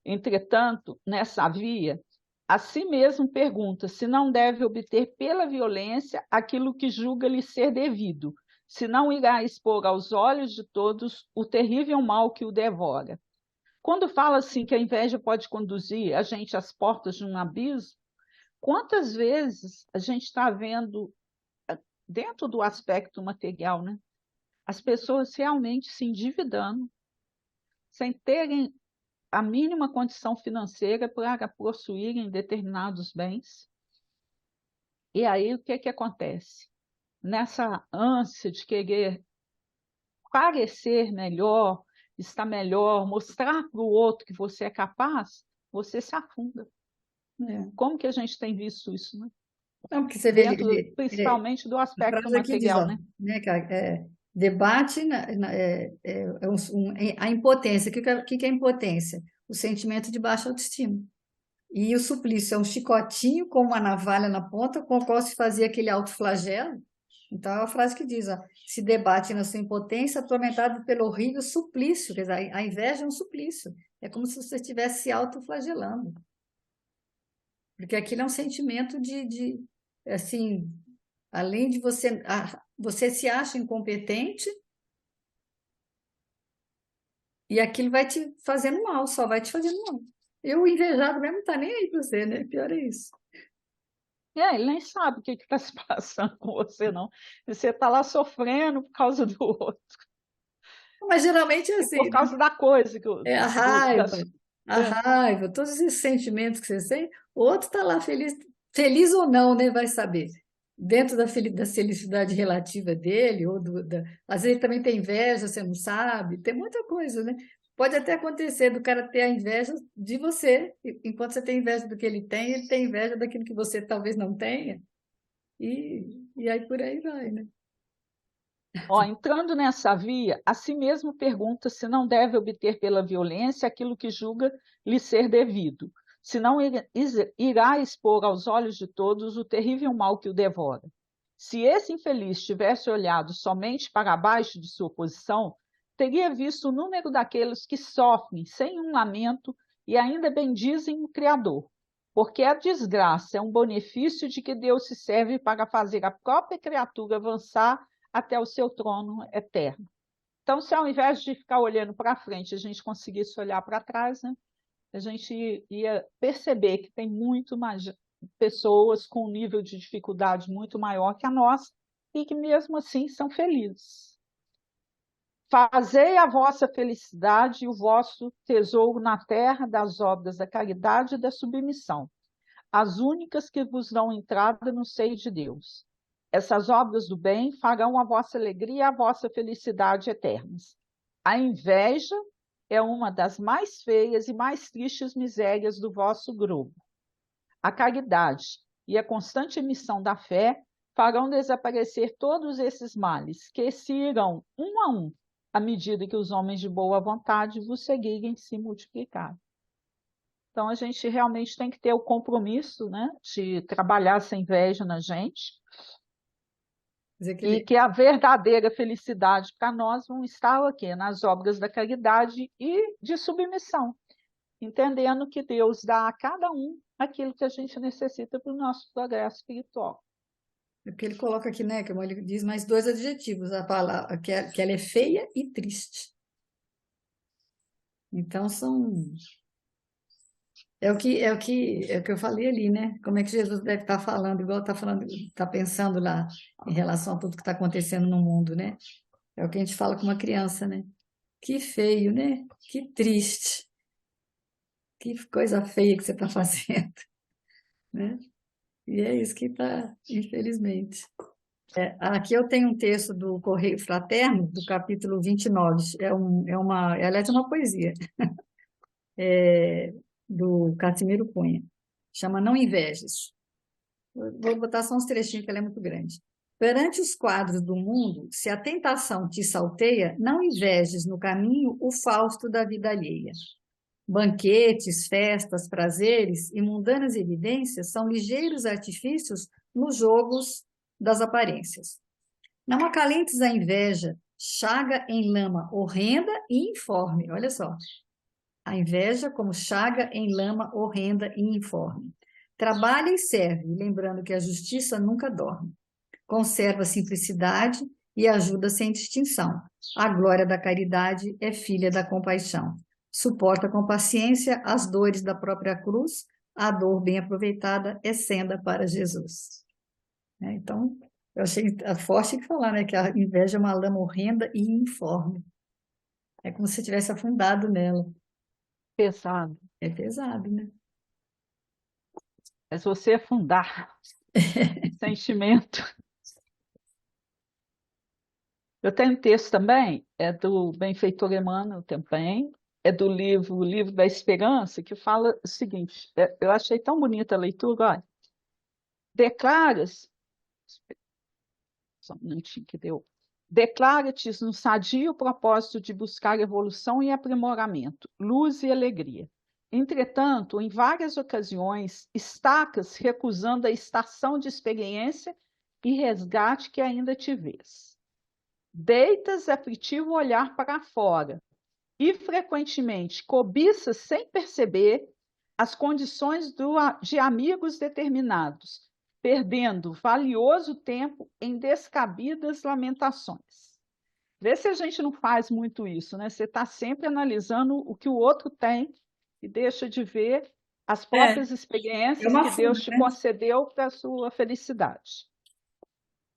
Entretanto, nessa via, a si mesmo pergunta se não deve obter pela violência aquilo que julga lhe ser devido, se não irá expor aos olhos de todos o terrível mal que o devora. Quando fala assim que a inveja pode conduzir a gente às portas de um abismo, quantas vezes a gente está vendo, dentro do aspecto material, né, as pessoas realmente se endividando, sem terem a mínima condição financeira para possuírem determinados bens. E aí o que acontece? Nessa ânsia de querer parecer melhor, estar melhor, mostrar para o outro que você é capaz, você se afunda. É. Como que a gente tem visto isso, né? Não, porque você vê, Dentro, principalmente do a aspecto frase aqui diz, material, ó, né? né, cara, debate a impotência. O que é impotência? O sentimento de baixa autoestima. E o suplício é um chicotinho com uma navalha na ponta, com o qual se fazia aquele autoflagelo. Então, é a frase que diz, ó, se debate na sua impotência, atormentado pelo horrível suplício. Quer dizer, a inveja é um suplício. É como se você estivesse se autoflagelando. Porque aquilo é um sentimento assim, além de você se acha incompetente e aquilo vai te fazendo mal, só vai te fazendo mal. Eu, o invejado mesmo, não tá nem aí pra você, né? Pior é isso. Ele nem sabe o que está se passando com você, não. Você está lá sofrendo por causa do outro, Mas geralmente é e por assim, né? causa da coisa, É a é. raiva, todos esses sentimentos que você tem, o outro tá lá feliz, feliz ou não, né? Vai saber. Dentro da felicidade relativa dele, às vezes ele também tem inveja, você não sabe, tem muita coisa, né? Pode até acontecer do cara ter a inveja de você, enquanto você tem inveja do que ele tem inveja daquilo que você talvez não tenha, e aí por aí vai, né? Ó, entrando nessa via, a si mesmo pergunta se não deve obter pela violência aquilo que julga lhe ser devido, se não irá expor aos olhos de todos o terrível mal que o devora. Se esse infeliz tivesse olhado somente para baixo de sua posição, teria visto o número daqueles que sofrem sem um lamento e ainda bendizem o Criador, porque a desgraça é um benefício de que Deus se serve para fazer a própria criatura avançar até o seu trono eterno. Então, se ao invés de ficar olhando para frente, a gente conseguisse olhar para trás, né, a gente ia perceber que tem muito mais pessoas com um nível de dificuldade muito maior que a nossa e que mesmo assim são felizes. Fazei a vossa felicidade e o vosso tesouro na terra das obras da caridade e da submissão, as únicas que vos dão entrada no seio de Deus. Essas obras do bem farão a vossa alegria e a vossa felicidade eternas. A inveja é uma das mais feias e mais tristes misérias do vosso globo. A caridade e a constante emissão da fé farão desaparecer todos esses males, que se irão um a um, à medida que os homens de boa vontade vos seguirem se multiplicar. Então, a gente realmente tem que ter o compromisso, né, de trabalhar essa inveja na gente, Quer dizer que e ele, que a verdadeira felicidade para nós vão estar aqui nas obras da caridade e de submissão. entendendo que Deus dá a cada um aquilo que a gente necessita para o nosso progresso espiritual. É porque ele coloca aqui, né, como ele diz, mais dois adjetivos, a palavra, que ela é feia e triste. Então é o que eu falei ali, né? Como é que Jesus deve estar falando, igual está falando, está pensando lá em relação a tudo que está acontecendo no mundo, né? É o que a gente fala com uma criança, né? Que feio, né? Que triste. Que coisa feia que você está fazendo, né? E é isso que está, infelizmente. Aqui eu tenho um texto do Correio Fraterno, do capítulo 29. Aliás, é uma poesia, do Casimiro Cunha. Chama Não Invejes. Vou botar só uns trechinhos, que ela é muito grande. Perante os quadros do mundo, se a tentação te salteia, não invejes no caminho o Fausto da vida alheia. Banquetes, festas, prazeres e mundanas evidências são ligeiros artifícios nos jogos das aparências. Não acalentes a inveja, chaga em lama horrenda e informe. Olha só, a inveja como chaga em lama horrenda e informe. Trabalha e serve, lembrando que a justiça nunca dorme. Conserva a simplicidade e ajuda sem distinção. A glória da caridade é filha da compaixão. Suporta com paciência as dores da própria cruz. A dor bem aproveitada é senda para Jesus. Então, eu achei forte que falar, né, que a inveja é uma lama horrenda e informe. É como se tivesse afundado nela. Pesado. É pesado, né? É se você afundar sentimento. Eu tenho um texto também, é do benfeitor Emmanuel também, é do livro O Livro da Esperança, que fala o seguinte, eu achei tão bonita a leitura, olha, declaras, só um minutinho que deu, declara-te no sadio propósito de buscar evolução e aprimoramento, luz e alegria. Entretanto, em várias ocasiões, estacas recusando a estação de experiência e resgate que ainda te vês. Deitas aflitivo olhar para fora e, frequentemente, cobiças sem perceber as condições de amigos determinados, perdendo valioso tempo em descabidas lamentações. Vê se a gente não faz muito isso, né? Você está sempre analisando o que o outro tem e deixa de ver as É, próprias é experiências uma que Deus fuga, te né? concedeu para a sua felicidade.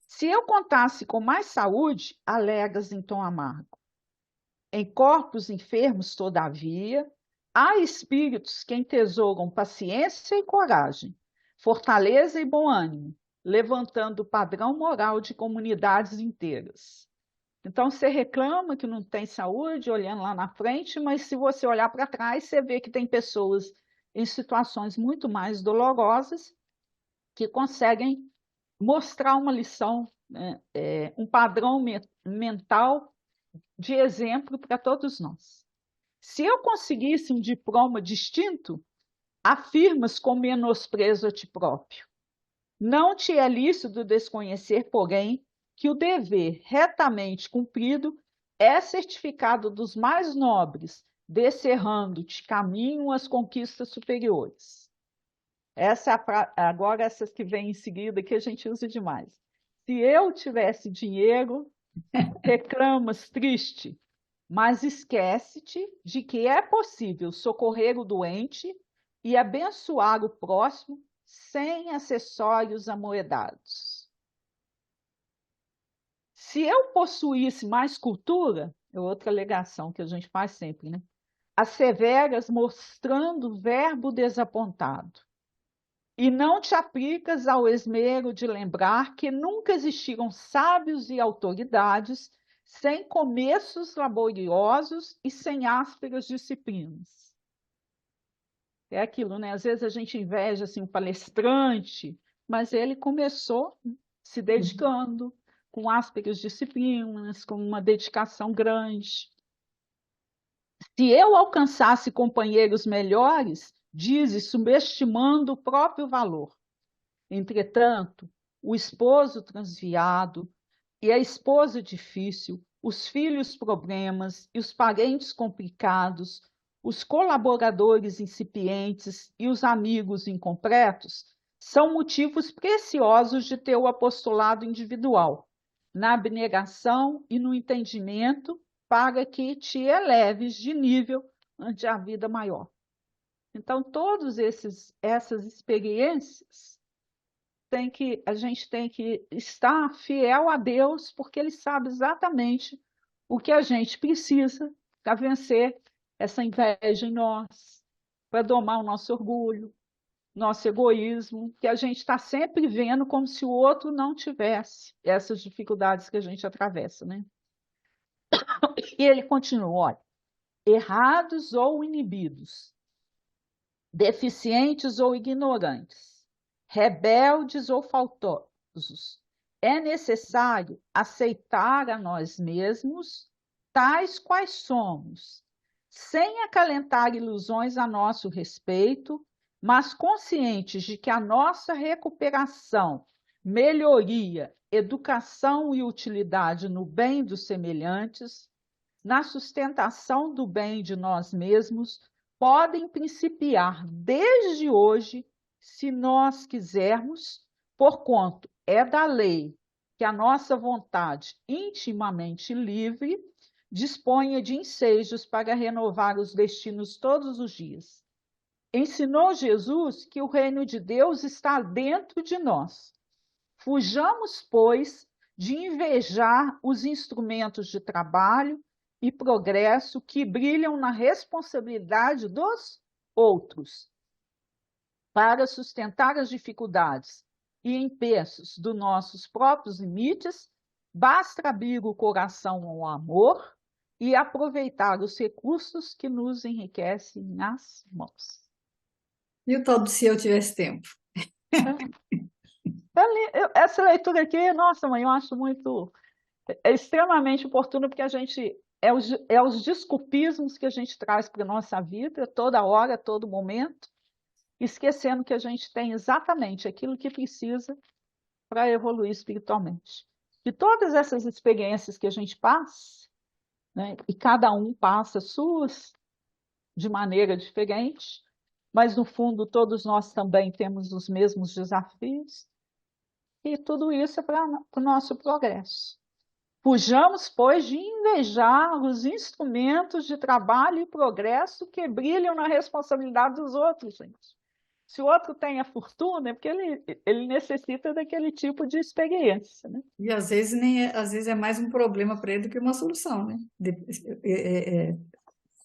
Se eu contasse com mais saúde, alegas em tom amargo. Em corpos enfermos, todavia, há espíritos que entesouram paciência e coragem, fortaleza e bom ânimo, levantando o padrão moral de comunidades inteiras. Então, você reclama que não tem saúde, olhando lá na frente, mas se você olhar para trás, você vê que tem pessoas em situações muito mais dolorosas que conseguem mostrar uma lição, né, um padrão mental de exemplo para todos nós. Se eu conseguisse um diploma distinto, afirmas com menosprezo a ti próprio. Não te é lícito desconhecer, porém, que o dever retamente cumprido é certificado dos mais nobres, descerrando-te caminho às conquistas superiores. Agora essas que vêm em seguida, que a gente usa demais. Se eu tivesse dinheiro, reclamas triste, mas esquece-te de que é possível socorrer o doente e abençoar o próximo sem acessórios amoedados. Se eu possuísse mais cultura, é outra alegação que a gente faz sempre, né? Asseveras mostrando o verbo desapontado. E não te aplicas ao esmero de lembrar que nunca existiram sábios e autoridades sem começos laboriosos e sem ásperas disciplinas. É aquilo, né? Às vezes a gente inveja assim, um palestrante, mas ele começou se dedicando, com ásperas disciplinas, com uma dedicação grande. Se eu alcançasse companheiros melhores, dizes, subestimando o próprio valor. Entretanto, o esposo transviado e a esposa difícil, os filhos problemas e os parentes complicados, os colaboradores incipientes e os amigos incompletos são motivos preciosos de teu apostolado individual, na abnegação e no entendimento, para que te eleves de nível ante a vida maior. Então, todas essas experiências a gente tem que estar fiel a Deus, porque Ele sabe exatamente o que a gente precisa para vencer essa inveja em nós, para domar o nosso orgulho, nosso egoísmo, que a gente está sempre vendo como se o outro não tivesse essas dificuldades que a gente atravessa, né? E ele continua, olha, errados ou inibidos, deficientes ou ignorantes, rebeldes ou faltosos, é necessário aceitar a nós mesmos tais quais somos, sem acalentar ilusões a nosso respeito, mas conscientes de que a nossa recuperação, melhoria, educação e utilidade no bem dos semelhantes, na sustentação do bem de nós mesmos, podem principiar desde hoje, se nós quisermos, porquanto é da lei que a nossa vontade intimamente livre disponha de ensejos para renovar os destinos todos os dias. Ensinou Jesus que o reino de Deus está dentro de nós. Fujamos, pois, de invejar os instrumentos de trabalho e progresso que brilham na responsabilidade dos outros. Para sustentar as dificuldades e empeços dos nossos próprios limites, basta abrir o coração ao amor e aproveitar os recursos que nos enriquecem nas mãos. E o tal do se eu tivesse tempo? Essa leitura aqui, nossa, mãe, eu acho extremamente oportuna, porque é os desculpismos que a gente traz para a nossa vida, toda hora, todo momento, esquecendo que a gente tem exatamente aquilo que precisa para evoluir espiritualmente. E todas essas experiências que a gente passa, né, e cada um passa suas de maneira diferente, mas no fundo todos nós também temos os mesmos desafios, e tudo isso é para o nosso progresso. Fujamos, pois, de invejar os instrumentos de trabalho e progresso que brilham na responsabilidade dos outros, gente. Se o outro tem a fortuna, é porque ele necessita daquele tipo de experiência, né? E às vezes às vezes é mais um problema para ele do que uma solução, né?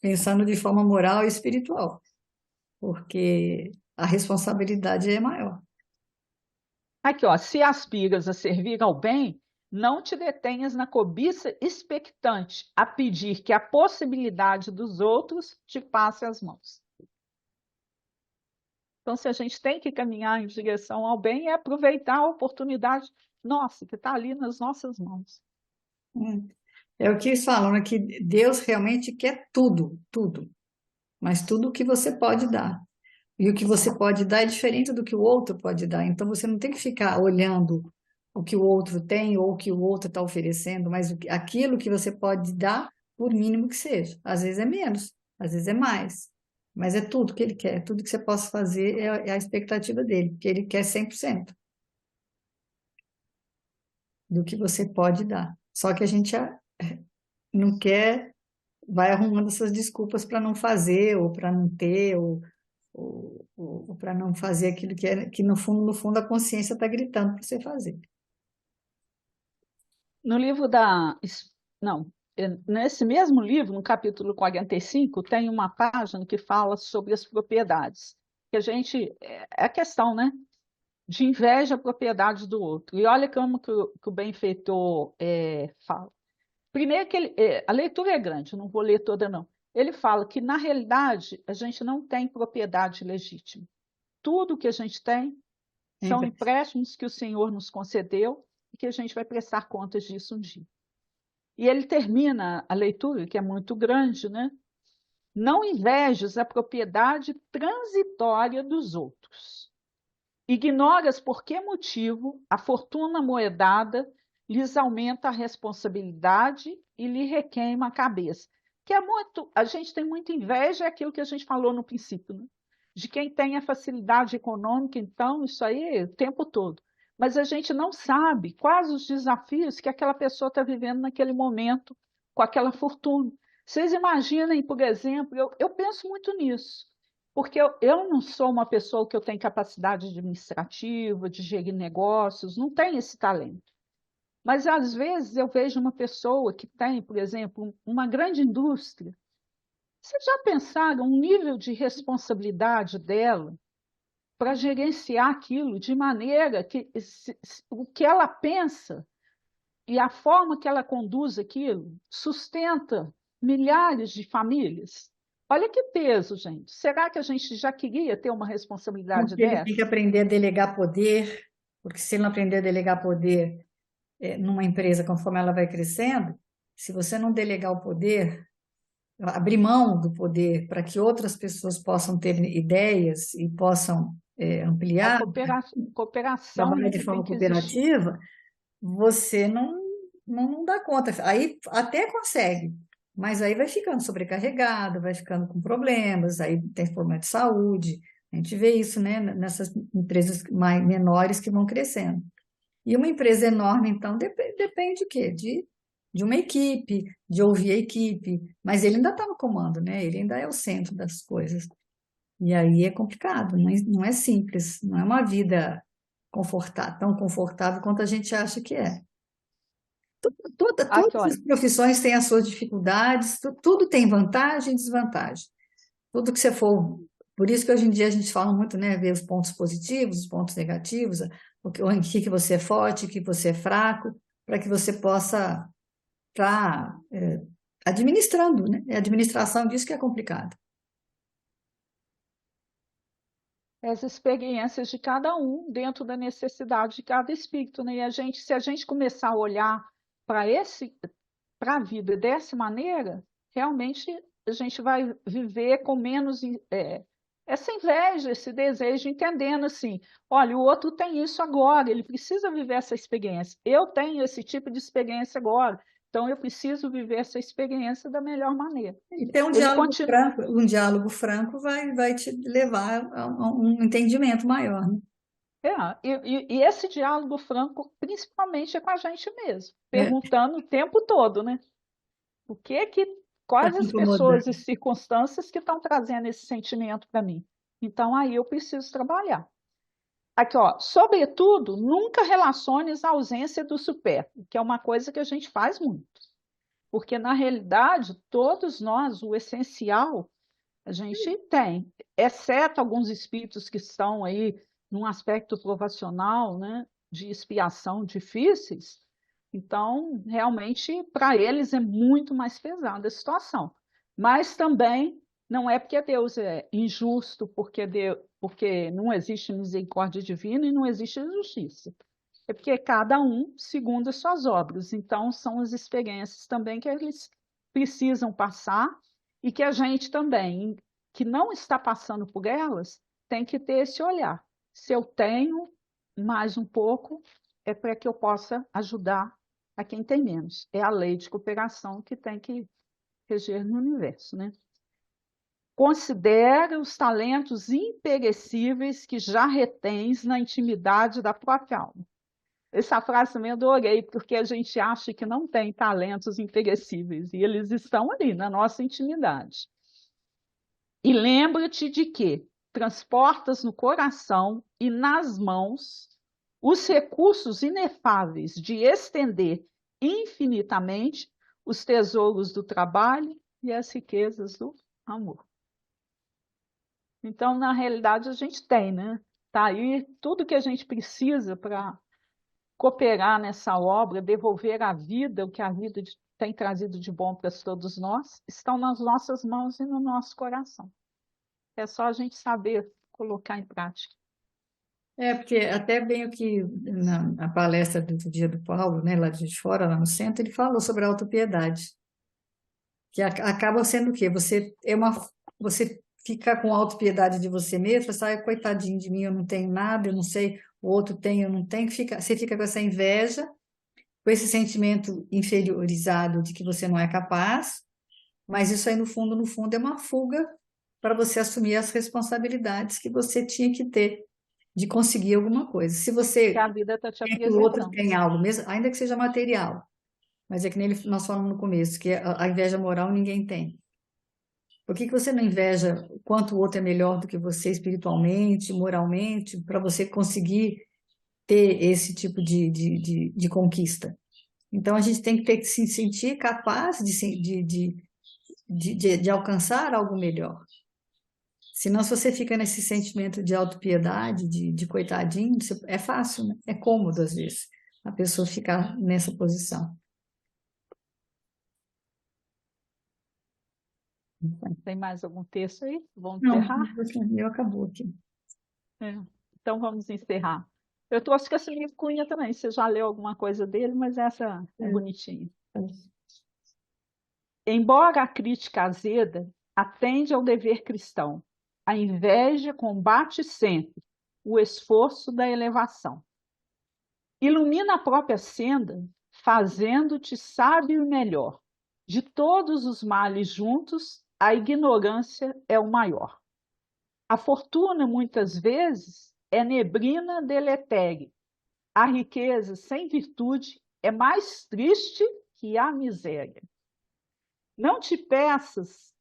Pensando de forma moral e espiritual, porque a responsabilidade é maior. Aqui, ó, se aspiras a servir ao bem, não te detenhas na cobiça expectante a pedir que a possibilidade dos outros te passe as mãos. Então, se a gente tem que caminhar em direção ao bem, é aproveitar a oportunidade nossa, que está ali nas nossas mãos. É o que eles falam, né? Que Deus realmente quer tudo, tudo, mas tudo o que você pode dar. E o que você pode dar é diferente do que o outro pode dar. Então você não tem que ficar olhando o que o outro tem ou o que o outro está oferecendo, mas aquilo que você pode dar, por mínimo que seja. Às vezes é menos, às vezes é mais, mas é tudo que ele quer. Tudo que você possa fazer é a expectativa dele, porque ele quer 100% do que você pode dar. Só que a gente não quer, vai arrumando essas desculpas para não fazer, ou para não ter, ou para não fazer aquilo que no fundo, a consciência está gritando para você fazer. No livro Não, nesse mesmo livro, no capítulo 45, tem uma página que fala sobre as propriedades. Que a gente. É a questão, né? De inveja propriedades do outro. E olha como que o benfeitor fala. Primeiro que a leitura é grande, eu não vou ler toda, não. Ele fala que, na realidade, a gente não tem propriedade legítima. Tudo que a gente tem são Então, empréstimos que o Senhor nos concedeu e que a gente vai prestar contas disso um dia. E ele termina a leitura, que é muito grande, né? Não invejes a propriedade transitória dos outros. Ignoras por que motivo a fortuna moedada lhes aumenta a responsabilidade e lhe requeima a cabeça. que é muito, a gente tem muita inveja, é aquilo que a gente falou no princípio, né? De quem tem a facilidade econômica, então, isso aí o tempo todo. Mas a gente não sabe quais os desafios que aquela pessoa está vivendo naquele momento, com aquela fortuna. Vocês imaginem, por exemplo, eu penso muito nisso, porque eu não sou uma pessoa que eu tenho capacidade administrativa, de gerir negócios, não tenho esse talento. Mas às vezes eu vejo uma pessoa que tem, por exemplo, uma grande indústria. Vocês já pensaram o nível de responsabilidade dela para gerenciar aquilo de maneira que o que ela pensa e a forma que ela conduz aquilo sustenta milhares de famílias? Olha que peso, gente. Será que a gente já queria ter uma responsabilidade Porque ele tem que dessa? aprender a delegar poder, porque se ele não aprender a delegar poder numa empresa, conforme ela vai crescendo, se você não delegar o poder, abrir mão do poder para que outras pessoas possam ter ideias e possam A ampliar, cooperação, trabalhar né, de que tem forma que existir. cooperativa, você não dá conta. Aí até consegue, mas aí vai ficando sobrecarregado, vai ficando com problemas, aí tem problema de saúde. A gente vê isso, né, nessas empresas menores que vão crescendo. E uma empresa enorme, então, depende de quê? De uma equipe, de ouvir a equipe, mas ele ainda está no comando, né? Ele ainda é o centro das coisas. E aí é complicado, não é simples, não é uma vida tão confortável quanto a gente acha que é. Aqui, Todas olha, as profissões têm as suas dificuldades, tudo tem vantagem e desvantagem. Tudo que você for. Por isso que hoje em dia a gente fala muito, né? Ver os pontos positivos, os pontos negativos, em que você é forte, em que você é fraco, para que você possa estar administrando, né? A administração disso que é complicado. as experiências de cada um dentro da necessidade de cada espírito, né? E se a gente começar a olhar para a vida dessa maneira, realmente a gente vai viver com menos essa inveja, esse desejo, entendendo assim, olha, o outro tem isso agora, ele precisa viver essa experiência. Eu tenho esse tipo de experiência agora, então eu preciso viver essa experiência da melhor maneira. E ter Ele continua. um diálogo franco vai te levar a um entendimento maior, né? E esse diálogo franco, principalmente, é com a gente mesmo, É, perguntando o tempo todo, né? O que que, tá quais te as pessoas e incomodando. circunstâncias que estão trazendo esse sentimento para mim? Então, aí eu preciso trabalhar. Aqui, ó, sobretudo, nunca relaciones a ausência do supérfluo, que é uma coisa que a gente faz muito. Porque, na realidade, todos nós, o essencial, a gente tem, exceto alguns espíritos que estão aí num aspecto provacional, né, de expiação difíceis. Então, realmente, para eles é muito mais pesada a situação. Mas também não é porque Deus é injusto, porque não existe misericórdia divina e não existe justiça. É porque cada um segundo as suas obras. Então, são as experiências também que eles precisam passar e que a gente também, que não está passando por elas, tem que ter esse olhar. Se eu tenho mais um pouco, é para que eu possa ajudar a quem tem menos. É a lei de cooperação que tem que reger no universo, né? Considera os talentos imperecíveis que já retens na intimidade da própria alma. Essa frase também eu adorei, porque a gente acha que não tem talentos imperecíveis, e eles estão ali na nossa intimidade. E lembra-te de que transportas no coração e nas mãos os recursos inefáveis de estender infinitamente os tesouros do trabalho e as riquezas do amor. Então, na realidade, a gente tem, né? Tá aí tudo que a gente precisa para cooperar nessa obra, devolver à vida o que a vida tem trazido de bom para todos nós, estão nas nossas mãos e no nosso coração. É só a gente saber colocar em prática. Porque até bem o que na palestra do dia do Paulo, né, lá de fora, lá no centro, ele falou sobre a autopiedade, que acaba sendo o quê? Você fica com autopiedade de você mesmo, sai, coitadinho de mim, eu não tenho nada, eu não sei, o outro tem, eu não tenho, você fica com essa inveja, com esse sentimento inferiorizado de que você não é capaz, Mas isso aí, no fundo, é uma fuga para você assumir as responsabilidades que você tinha que ter de conseguir alguma coisa. Se Que a você vida está te quer que o outro apresentando. tenha algo, mesmo, ainda que seja material, mas é que nem nós falamos no começo, que a inveja moral ninguém tem. Por que que você não inveja o quanto o outro é melhor do que você espiritualmente, moralmente, para você conseguir ter esse tipo de conquista? Então a gente tem que ter que se sentir capaz de alcançar algo melhor. Senão, se você fica nesse sentimento de autopiedade, de coitadinho, é fácil, né? É cômodo às vezes a pessoa ficar nessa posição. Tem mais algum texto aí? Vamos Não, encerrar? o meu acabou aqui. É. Então vamos encerrar. Eu trouxe que esse livro Cunha também. Você já leu alguma coisa dele, mas essa é bonitinha. Embora a crítica azeda atende ao dever cristão, a inveja combate sempre o esforço da elevação. Ilumina a própria senda, fazendo-te sábio e melhor. De todos os males juntos, a ignorância é o maior. A fortuna, muitas vezes, é neblina deletéria. A riqueza sem virtude é mais triste que a miséria. Não te peças,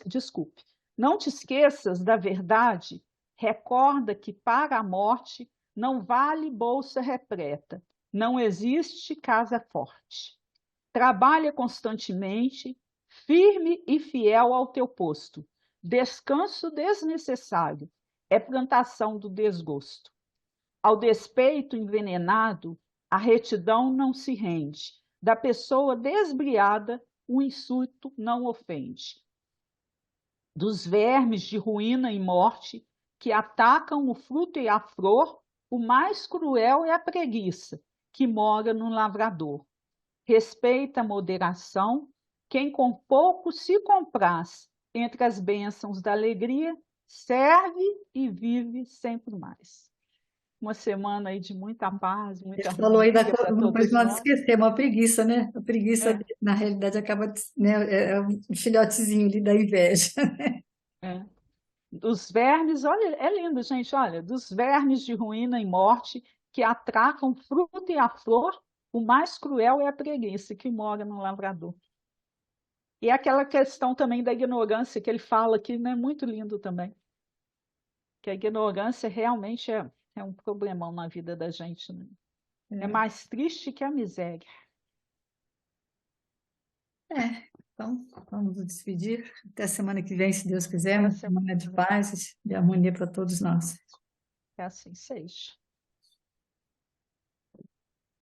desculpe, não te esqueças da verdade. Recorda que para a morte não vale bolsa repleta, não existe casa forte. Trabalha constantemente, firme e fiel ao teu posto. Descanso desnecessário é plantação do desgosto. Ao despeito envenenado, a retidão não se rende. Da pessoa desbriada, o insulto não ofende. Dos vermes de ruína e morte que atacam o fruto e a flor, o mais cruel é a preguiça que mora no lavrador. Respeita a moderação, quem com pouco se compraz entre as bênçãos da alegria, serve e vive sempre mais. Uma semana aí de muita paz, muita Ele falou aí harmonia para uma coisa que todos não pode nós. esquecer, uma preguiça, né? A preguiça, É, na realidade, acaba, né, é um filhotezinho ali da inveja. é. Dos vermes, olha, é lindo, gente, olha, dos vermes de ruína e morte que atracam o fruto e a flor, o mais cruel é a preguiça que mora no lavrador. E é aquela questão também da ignorância que ele fala aqui, né? Muito lindo também. Que a ignorância realmente é um problemão na vida da gente, né? É É, mais triste que a miséria. então, vamos nos despedir. Até semana que vem, se Deus quiser, Até a uma semana semana que de vem. paz, de harmonia para todos nós. Que assim seja.